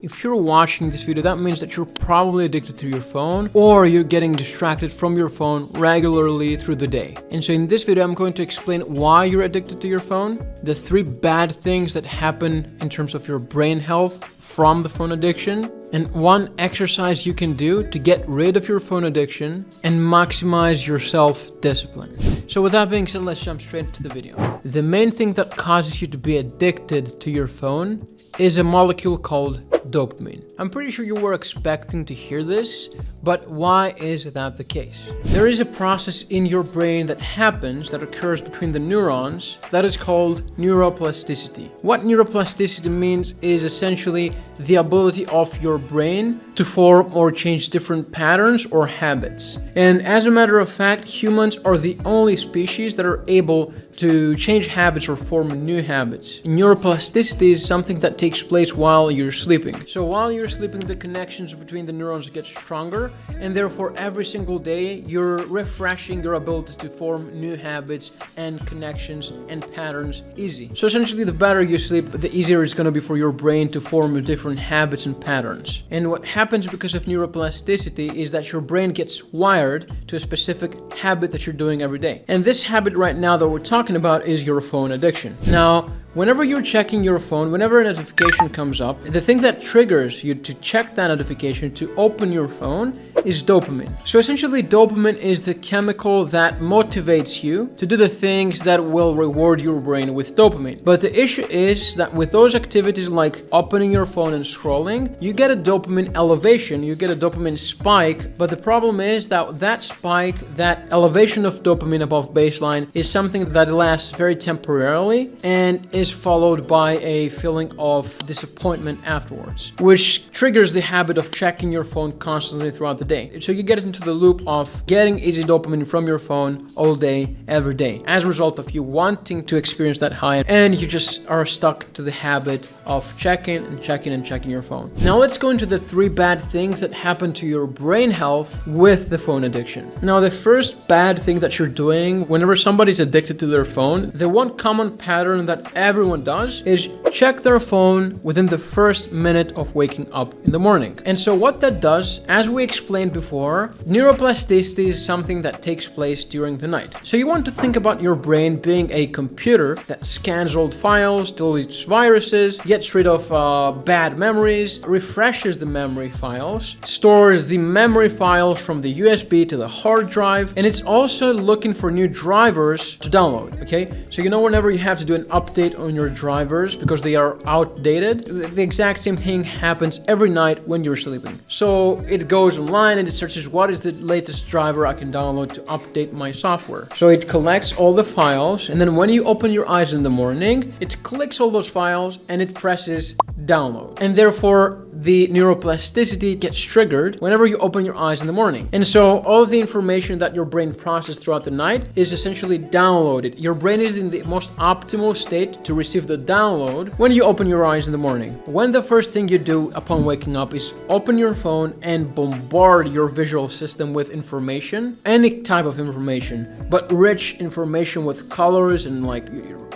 If you're watching this video, that means that you're probably addicted to your phone or you're getting distracted from your phone regularly through the day. And so in this video, I'm going to explain why you're addicted to your phone, the 3 bad things that happen in terms of your brain health from the phone addiction, and 1 exercise you can do to get rid of your phone addiction and maximize your self-discipline. So with that being said, let's jump straight into the video. The main thing that causes you to be addicted to your phone is a molecule called dopamine. I'm pretty sure you were expecting to hear this, but why is that the case? There is a process in your brain that happens, that occurs between the neurons, that is called neuroplasticity. What neuroplasticity means is essentially the ability of your brain to form or change different patterns or habits. And as a matter of fact, humans are the only species that are able to change habits or form new habits. Neuroplasticity is something that takes place while you're sleeping. So while you're sleeping, the connections between the neurons get stronger, and therefore every single day you're refreshing your ability to form new habits and connections and patterns easy. So essentially, the better you sleep, the easier it's going to be for your brain to form different habits and patterns. And what happens because of neuroplasticity is that your brain gets wired to a specific habit that you're doing every day. And this habit right now that we're talking about is your phone addiction. Now, whenever you're checking your phone, whenever a notification comes up, the thing that triggers you to check that notification, to open your phone, is dopamine. So essentially, dopamine is the chemical that motivates you to do the things that will reward your brain with dopamine. But the issue is that with those activities like opening your phone and scrolling, you get a dopamine elevation, you get a dopamine spike, but the problem is that that spike, that elevation of dopamine above baseline, is something that lasts very temporarily and is followed by a feeling of disappointment afterwards, which triggers the habit of checking your phone constantly throughout the day. So you get into the loop of getting easy dopamine from your phone all day, every day, as a result of you wanting to experience that high, and you just are stuck to the habit of checking and checking and checking your phone. Now let's go into the 3 bad things that happen to your brain health with the phone addiction. Now, the first bad thing that you're doing whenever somebody's addicted to their phone, the one common pattern that everyone does is check their phone within the first minute of waking up in the morning. And so what that does, as we explained before, neuroplasticity is something that takes place during the night. So you want to think about your brain being a computer that scans old files, deletes viruses, gets rid of bad memories, refreshes the memory files, stores the memory files from the USB to the hard drive, and it's also looking for new drivers to download, okay? So you know, whenever you have to do an update on your drivers because they are outdated, the exact same thing happens every night when you're sleeping. So it goes online and it searches what is the latest driver I can download to update my software. So it collects all the files, and then when you open your eyes in the morning, it clicks all those files and it presses download. And therefore, the neuroplasticity gets triggered whenever you open your eyes in the morning. And so all of the information that your brain processes throughout the night is essentially downloaded. Your brain is in the most optimal state to receive the download when you open your eyes in the morning. When the first thing you do upon waking up is open your phone and bombard your visual system with information, any type of information, but rich information with colors and like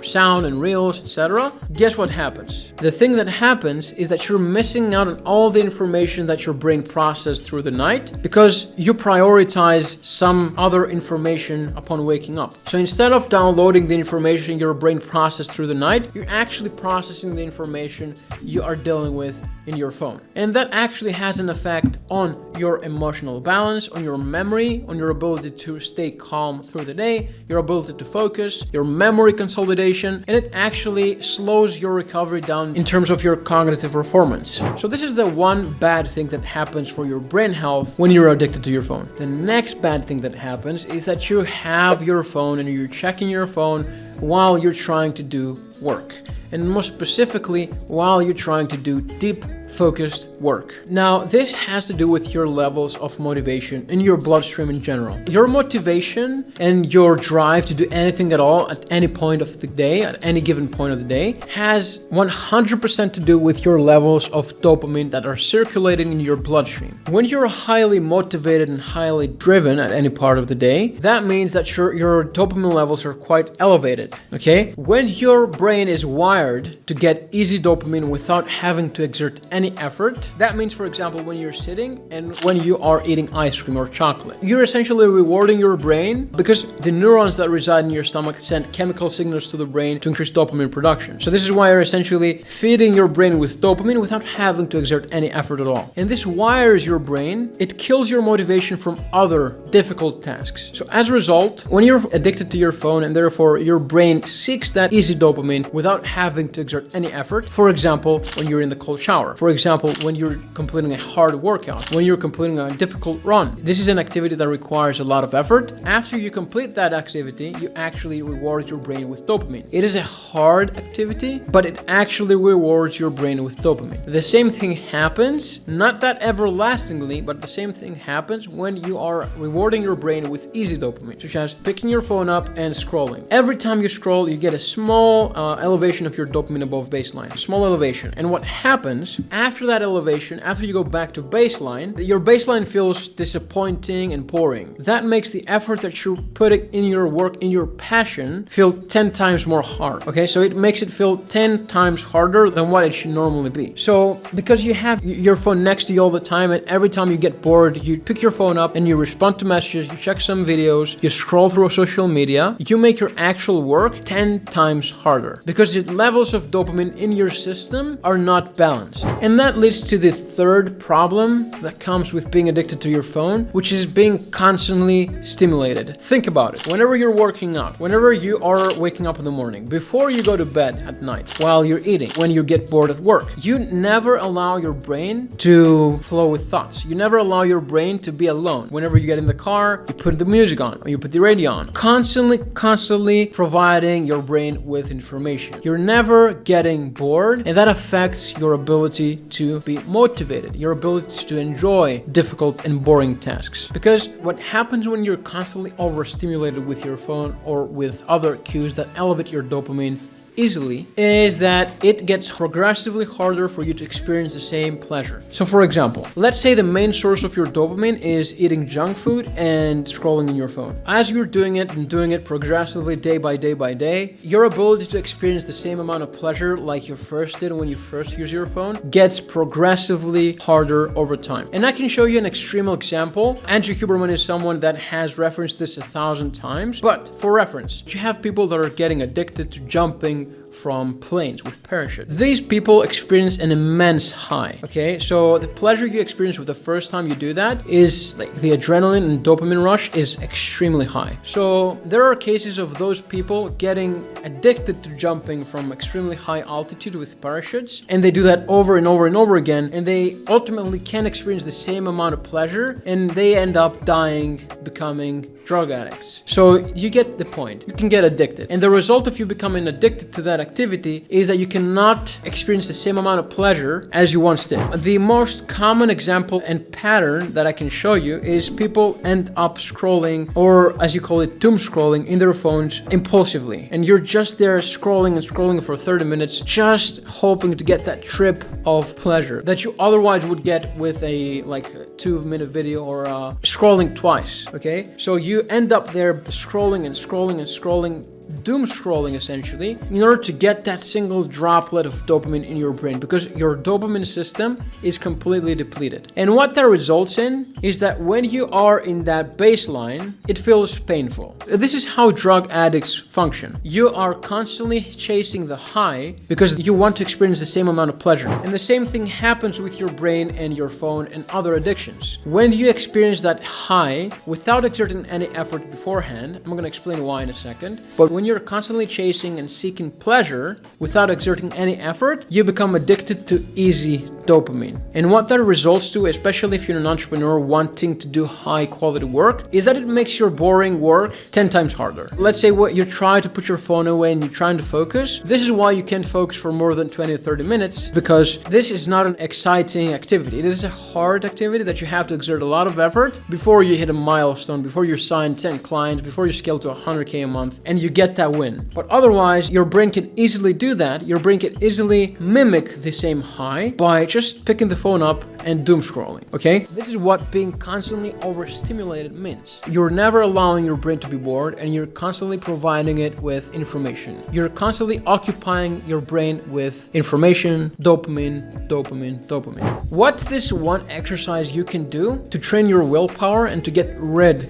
sound and reels, etc., guess what happens? The thing that happens is that you're missing out on all the information that your brain processed through the night because you prioritize some other information upon waking up. So instead of downloading the information your brain processed through the night, you're actually processing the information you are dealing with in your phone. And that actually has an effect on your emotional balance, on your memory, on your ability to stay calm through the day, your ability to focus, your memory consolidation, and it actually slows your recovery down in terms of your cognitive performance. So this is the 1 bad thing that happens for your brain health when you're addicted to your phone. The next bad thing that happens is that you have your phone and you're checking your phone while you're trying to do work. And more specifically, while you're trying to do deep, focused work. Now, this has to do with your levels of motivation in your bloodstream in general. Your motivation and your drive to do anything at all at any point of the day, at any given point of the day, has 100% to do with your levels of dopamine that are circulating in your bloodstream. When you're highly motivated and highly driven at any part of the day, that means that your dopamine levels are quite elevated, okay? When your brain is wired to get easy dopamine without having to exert any any effort. That means, for example, when you're sitting and when you are eating ice cream or chocolate, you're essentially rewarding your brain because the neurons that reside in your stomach send chemical signals to the brain to increase dopamine production. So this is why you're essentially feeding your brain with dopamine without having to exert any effort at all. And this wires your brain. It kills your motivation from other difficult tasks. So as a result, when you're addicted to your phone and therefore your brain seeks that easy dopamine without having to exert any effort, for example, when you're in the cold shower, for example, when you're completing a hard workout, when you're completing a difficult run, this is an activity that requires a lot of effort. After you complete that activity, you actually reward your brain with dopamine. It is a hard activity, but it actually rewards your brain with dopamine. The same thing happens, not that everlastingly, but the same thing happens when you are rewarding your brain with easy dopamine, such as picking your phone up and scrolling. Every time you scroll, you get a small elevation of your dopamine above baseline, small elevation. And what happens after that elevation, after you go back to baseline, your baseline feels disappointing and boring. That makes the effort that you're putting in your work, in your passion, feel 10 times more hard. Okay, so it makes it feel 10 times harder than what it should normally be. So because you have your phone next to you all the time, and every time you get bored, you pick your phone up and you respond to messages, you check some videos, you scroll through social media, you make your actual work 10 times harder because the levels of dopamine in your system are not balanced. And that leads to the third problem that comes with being addicted to your phone, which is being constantly stimulated. Think about it. Whenever you're working out, whenever you are waking up in the morning, before you go to bed at night, while you're eating, when you get bored at work, you never allow your brain to flow with thoughts. You never allow your brain to be alone. Whenever you get in the car, you put the music on or you put the radio on. Constantly providing your brain with information. You're never getting bored, and that affects your ability to be motivated, your ability to enjoy difficult and boring tasks. Because what happens when you're constantly overstimulated with your phone or with other cues that elevate your dopamine easily is that it gets progressively harder for you to experience the same pleasure. So for example, let's say the main source of your dopamine is eating junk food and scrolling in your phone. As you're doing it and doing it progressively day by day, your ability to experience the same amount of pleasure like you first did when you first used your phone gets progressively harder over time. And I can show you an extreme example. Andrew Huberman is someone that has referenced this 1,000 times, but for reference, you have people that are getting addicted to jumping from planes with parachutes. These people experience an immense high, okay? So the pleasure you experience with the first time you do that is like the adrenaline and dopamine rush is extremely high. So there are cases of those people getting addicted to jumping from extremely high altitude with parachutes, and they do that over and over and over again, and they ultimately can't experience the same amount of pleasure, and they end up dying, becoming drug addicts. So you get the point. You can get addicted. And the result of you becoming addicted to that activity is that you cannot experience the same amount of pleasure as you once did. The most common example and pattern that I can show you is people end up scrolling, or as you call it, doom scrolling in their phones impulsively. And you're just there scrolling and scrolling for 30 minutes, just hoping to get that trip of pleasure that you otherwise would get with a 2-minute video or scrolling twice, okay? So you end up there scrolling and scrolling and scrolling, doom scrolling essentially, in order to get that single droplet of dopamine in your brain, because your dopamine system is completely depleted. And what that results in is that when you are in that baseline, it feels painful. This is how drug addicts function. You are constantly chasing the high because you want to experience the same amount of pleasure. And the same thing happens with your brain and your phone and other addictions. When you experience that high without exerting any effort beforehand, I'm going to explain why in a second, but when you're constantly chasing and seeking pleasure without exerting any effort, you become addicted to easy dopamine. And what that results to, especially if you're an entrepreneur wanting to do high quality work, is that it makes your boring work 10 times harder. Let's say you try to put your phone away and you're trying to focus. This is why you can't focus for more than 20 or 30 minutes, because this is not an exciting activity. It is a hard activity that you have to exert a lot of effort before you hit a milestone, before you sign 10 clients, before you scale to 100K a month, and you get that win. But otherwise, your brain can easily do that. Your brain can easily mimic the same high by just picking the phone up and doom scrolling, okay? This is what being constantly overstimulated means. You're never allowing your brain to be bored, and you're constantly providing it with information. You're constantly occupying your brain with information, dopamine, dopamine, dopamine. What's this one exercise you can do to train your willpower and to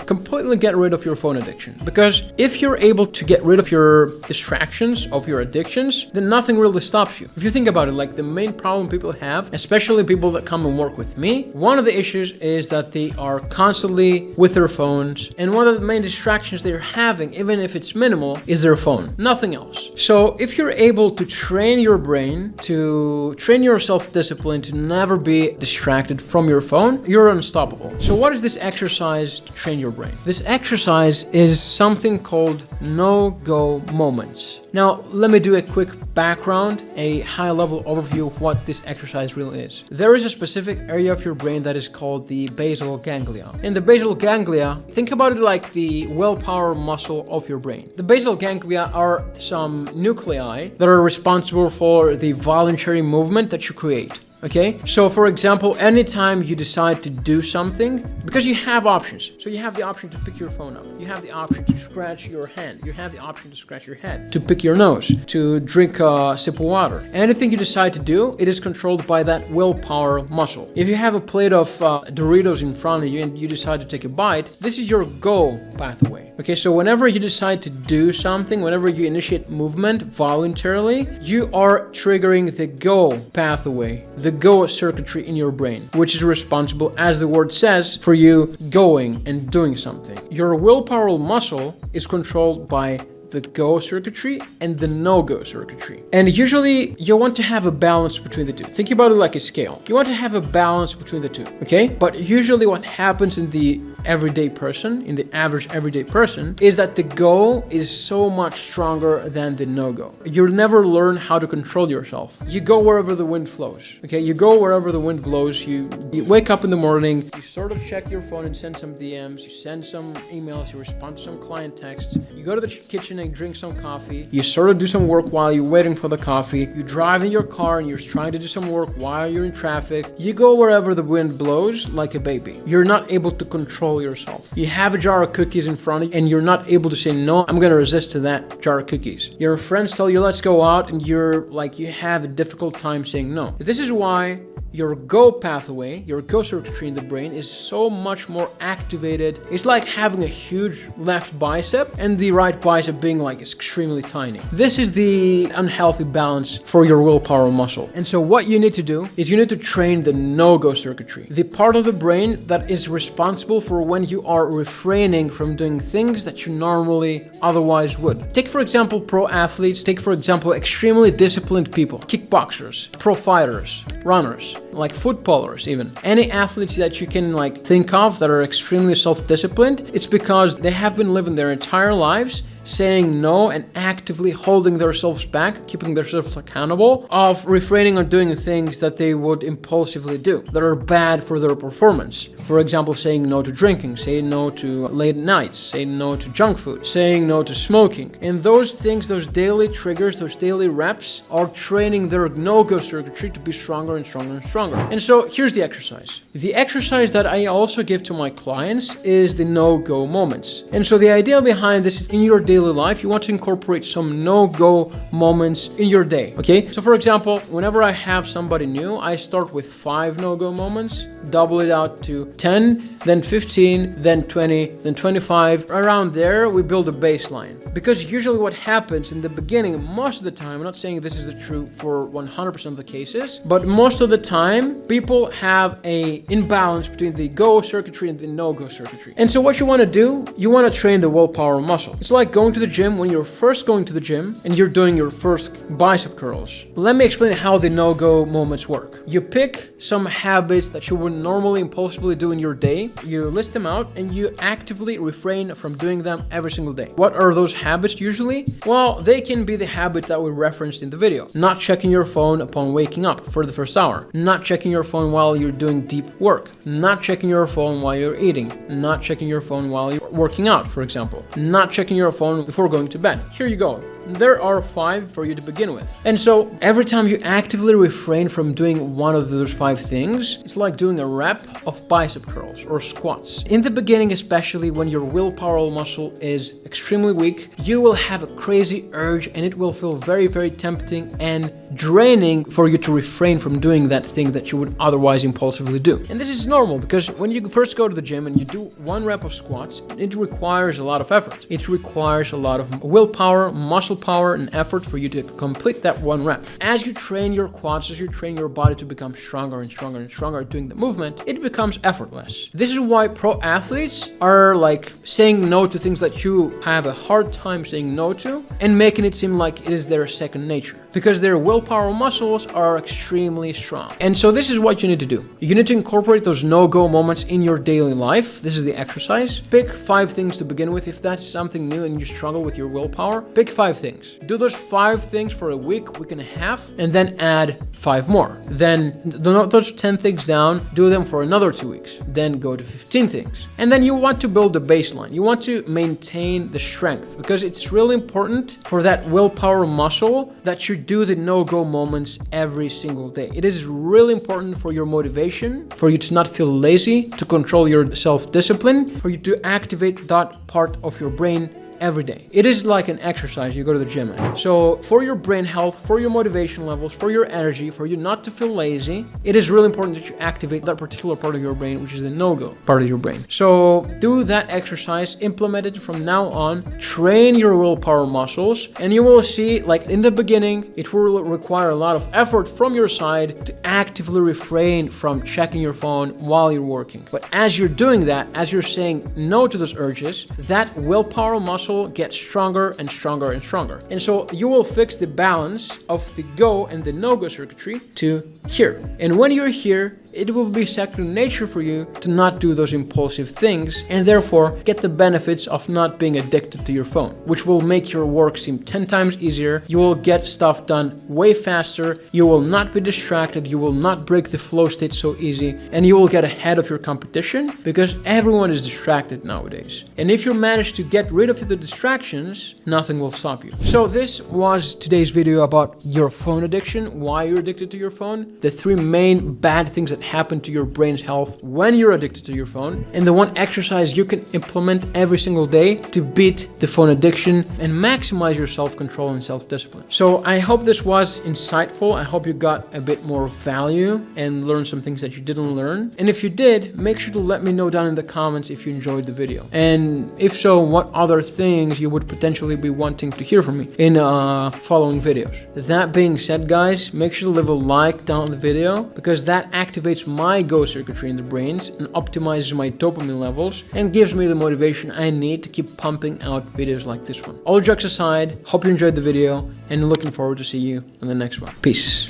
completely get rid of your phone addiction? Because if you're able to get rid of your distractions, of your addictions, then nothing really stops you. If you think about it, like the main problem people have, especially people that come and work with me, one of the issues is that they are constantly with their phones, and one of the main distractions they're having, even if it's minimal, is their phone, nothing else. So if you're able to train your brain, to train your self-discipline to never be distracted from your phone, you're unstoppable. So what is this exercise to train your brain? This exercise is something called no-go moments. Now, let me do a quick background, a high-level overview of what this exercise really is. There is a specific area of your brain that is called the basal ganglia. In the basal ganglia, think about it like the willpower muscle of your brain. The basal ganglia are some nuclei that are responsible for the voluntary movement that you create. Okay, so for example, anytime you decide to do something, because you have options. So you have the option to pick your phone up. You have the option to scratch your hand. You have the option to scratch your head, to pick your nose, to drink a sip of water. Anything you decide to do, it is controlled by that willpower muscle. If you have a plate of Doritos in front of you and you decide to take a bite, this is your go pathway. Okay, so whenever you decide to do something, whenever you initiate movement voluntarily, you are triggering the go pathway, the go circuitry in your brain, which is responsible, as the word says, for you going and doing something. Your willpower muscle is controlled by the go circuitry and the no-go circuitry. And usually you want to have a balance between the two. Think about it like a scale. You want to have a balance between the two, okay? But usually what happens in the everyday person, in the average everyday person, is that the go is so much stronger than the no-go. You'll never learn how to control yourself. You go wherever the wind flows, okay? You go wherever the wind blows. You wake up in the morning, you sort of check your phone and send some DMs, you send some emails, you respond to some client texts, you go to the kitchen and drink some coffee, you sort of do some work while you're waiting for the coffee, you drive in your car and you're trying to do some work while you're in traffic. You go wherever the wind blows like a baby. You're not able to control yourself. You have a jar of cookies in front of you and you're not able to say, no, I'm going to resist to that jar of cookies. Your friends tell you, let's go out, and you're like, you have a difficult time saying no. This is why your go pathway, your go circuitry in the brain is so much more activated. It's like having a huge left bicep and the right bicep being like extremely tiny. This is the unhealthy balance for your willpower muscle. And so what you need to do is you need to train the no-go circuitry, the part of the brain that is responsible for when you are refraining from doing things that you normally otherwise would. Take, for example, pro athletes. Take, for example, extremely disciplined people, kickboxers, pro fighters, runners, like footballers even. Any athletes that you can like think of that are extremely self-disciplined, it's because they have been living their entire lives saying no and actively holding themselves back, keeping themselves accountable, of refraining on doing things that they would impulsively do that are bad for their performance. For example, saying no to drinking, saying no to late nights, saying no to junk food, saying no to smoking. And those things, those daily triggers, those daily reps are training their no-go circuitry to be stronger and stronger and stronger. And so here's the exercise. The exercise that I also give to my clients is the no-go moments. And so the idea behind this is in your daily life, you want to incorporate some no-go moments in your day, okay? So for example, whenever I have somebody new, I start with 5 no-go moments, double it out to 10, then 15, then 20, then 25. Around there, we build a baseline. Because usually what happens in the beginning, most of the time, I'm not saying this is true for 100% of the cases, but most of the time, people have a imbalance between the go circuitry and the no-go circuitry. And so what you want to do, you want to train the willpower muscle. It's like going to the gym. When you're first going to the gym and you're doing your first bicep curls. Let me explain how the no-go moments work. You pick some habits that you would normally impulsively do in your day, you list them out, and you actively refrain from doing them every single day. What are those habits usually? Well, they can be the habits that we referenced in the video. Not checking your phone upon waking up for the first hour. Not checking your phone while you're doing deep work. Not checking your phone while you're eating. Not checking your phone while you're working out, for example. Not checking your phone before going to bed. Here you go. there are 5 for you to begin with. And so every time you actively refrain from doing one of those 5 things, it's like doing a rep of bicep curls or squats. In the beginning, especially when your willpower muscle is extremely weak, you will have a crazy urge and it will feel very, very tempting and draining for you to refrain from doing that thing that you would otherwise impulsively do. And this is normal because when you first go to the gym and you do 1 rep of squats, it requires a lot of effort. It requires a lot of willpower, muscle power, and effort for you to complete that 1 rep. As you train your quads, as you train your body to become stronger and stronger and stronger at doing the movement, it becomes effortless. This is why pro athletes are like saying no to things that you have a hard time saying no to and making it seem like it is their second nature, because their willpower muscles are extremely strong. And so this is what you need to do. You need to incorporate those no-go moments in your daily life. This is the exercise. Pick 5 things to begin with. If that's something new and you struggle with your willpower, pick 5 things. Do those 5 things for a week, week and a half, and then add 5 more. Then note those 10 things down, do them for another 2 weeks. Then go to 15 things. And then you want to build a baseline. You want to maintain the strength, because it's really important for that willpower muscle that you do the no-go moments every single day. It is really important for your motivation, for you to not feel lazy, to control your self-discipline, for you to activate that part of your brain every day. It is like an exercise you go to the gym in. So for your brain health, for your motivation levels, for your energy, for you not to feel lazy, it is really important that you activate that particular part of your brain, which is the no-go part of your brain. So do that exercise, implement it from now on, train your willpower muscles, and you will see, like in the beginning, it will require a lot of effort from your side to actively refrain from checking your phone while you're working. But as you're doing that, as you're saying no to those urges, that willpower muscle gets stronger and stronger and stronger. And so you will fix the balance of the go and the no-go circuitry to here. And when you're here, it will be second nature for you to not do those impulsive things and therefore get the benefits of not being addicted to your phone, which will make your work seem 10 times easier. You will get stuff done way faster. You will not be distracted. You will not break the flow state so easy, and you will get ahead of your competition because everyone is distracted nowadays. And if you manage to get rid of the distractions, nothing will stop you. So this was today's video about your phone addiction, why you're addicted to your phone, the 3 main bad things that happen to your brain's health when you're addicted to your phone, and the 1 exercise you can implement every single day to beat the phone addiction and maximize your self-control and self-discipline. So I hope this was insightful. I hope you got a bit more value and learned some things that you didn't learn. And if you did, make sure to let me know down in the comments if you enjoyed the video. And if so, what other things you would potentially be wanting to hear from me in following videos. That being said, guys, make sure to leave a like down on the video, because that activates my go circuitry in the brains and optimizes my dopamine levels and gives me the motivation I need to keep pumping out videos like this one. All jokes aside, hope you enjoyed the video and looking forward to see you in the next one. Peace.